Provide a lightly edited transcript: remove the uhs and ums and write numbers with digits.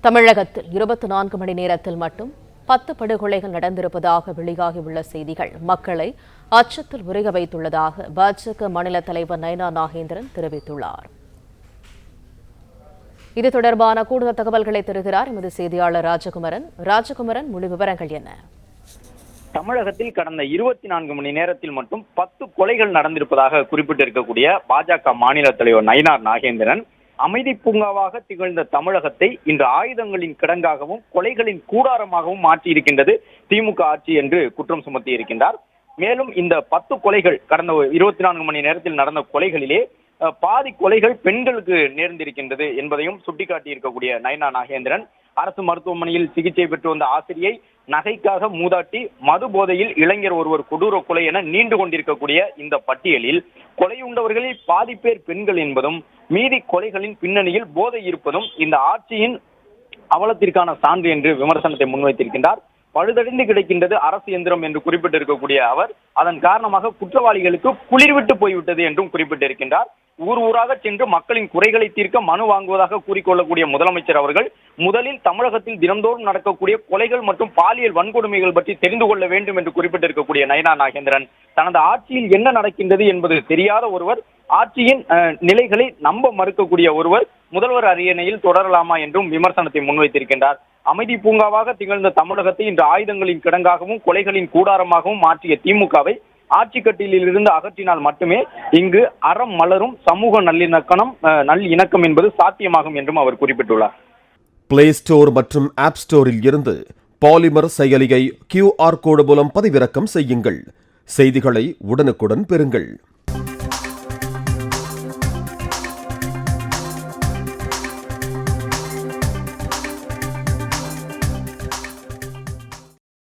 தமிழகத்தில் 24 மணி நேரத்தில் மட்டும் 10 படுகொலைகள் நடந்திருப்பதாக வெளியாகியுள்ள செய்திகள் மக்களை அச்சத்தில் உறைய வைத்துள்ளதாக பாஜக மாநில தலைவர் நயனா நாகேந்திரன் தெரிவித்துள்ளார். இது தொடர்பான கூடுதல் தகவல்களை தருகிறார் எமது செய்தியாளர் ராஜகுமரன். முழு விவரங்கள் என்ன? தமிழகத்தில் கடந்த 24 மணி நேரத்தில் மட்டும் 10 கொலைகள் நடந்திருப்பதாக குறிப்பிட்டிருக்கக்கூடிய பாஜக மாநில தலைவர் நயனா நாகேந்திரன், அமைதி பூங்காவாக திகழ்ந்த தமிழகத்தை இன்று ஆயுதங்களின் கிடங்காகவும் கொலைகளின் கூடாரமாகவும் மாற்றியிருக்கின்றது திமுக ஆட்சி என்று குற்றம் சுமத்தி இருக்கின்றார். மேலும் இந்த 10 கொலைகள் கடந்த 24 மணி நேரத்தில் நடந்த கொலைகளிலே பாதி கொலைகள் பெண்களுக்கு நேர்ந்திருக்கின்றது என்பதையும் சுட்டிக்காட்டி இருக்கக்கூடிய நயனா நாகேந்திரன், அரசு மருத்துவமனையில் சிகிச்சை பெற்று வந்த ஆசிரியை, நகைக்காக மூதாட்டி, மது போதையில் இளைஞர் ஒருவர் கொடூர கொலை என நீண்டு கொண்டிருக்கக்கூடிய இந்த பட்டியலில் கொலையுண்டவர்களில் பாதி பேர் பெண்கள் என்பதும் மீதி கொலைகளின் பின்னணியில் போதை இருப்பதும் இந்த ஆட்சியின் அவலத்திற்கான சான்று என்று விமர்சனத்தை முன்வைத்திருக்கின்றார். பழுதடைந்து கிடைக்கின்றது அரசு எந்திரம் என்று குறிப்பிட்டிருக்கக்கூடிய அவர், அதன் காரணமாக குற்றவாளிகளுக்கு குளிர்விட்டு போய்விட்டது என்றும் குறிப்பிட்டிருக்கின்றார். ஊர் ஊராக சென்று மக்களின் குறைகளை தீர்க்க மனு வாங்குவதாக கூறிக்கொள்ளக்கூடிய முதலமைச்சர் அவர்கள் முதலில் தமிழகத்தில் தினந்தோறும் நடக்கக்கூடிய கொலைகள் மற்றும் பாலியல் வன்கொடுமைகள் பற்றி தெரிந்து கொள்ள வேண்டும் என்று குறிப்பிட்டிருக்கக்கூடிய நயனா நாகேந்திரன், தனது ஆட்சியில் என்ன நடக்கின்றது என்பது தெரியாத ஒருவர், ஆட்சியின் நிலைகளை நம்ப மறுக்கக்கூடிய ஒருவர் முதல்வர் அரியணையில் தொடரலாமா என்றும் விமர்சனத்தை முன்வைத்திருக்கின்றார். அமைதி பூங்காவாக திகழ்ந்த தமிழகத்தை இன்று ஆயுதங்களின் கிடங்காகவும் கொலைகளின் கூடாரமாகவும் மாற்றிய திமுகவை ஆட்சி கட்டிலில் இருந்து அகற்றினால் மட்டுமே இங்கு அறம் மலரும், சமூக நல்லிணக்கம் என்பது சாத்தியமாகும் என்றும் அவர் குறிப்பிட்டுள்ளார். பிளே ஸ்டோர் மற்றும் ஆப் ஸ்டோரில் இருந்து பாலிமர் செயலியை QR கோடு மூலம் பதிவிறக்கம் செய்யுங்கள். செய்திகளை உடனுக்குடன் பெறுங்கள்.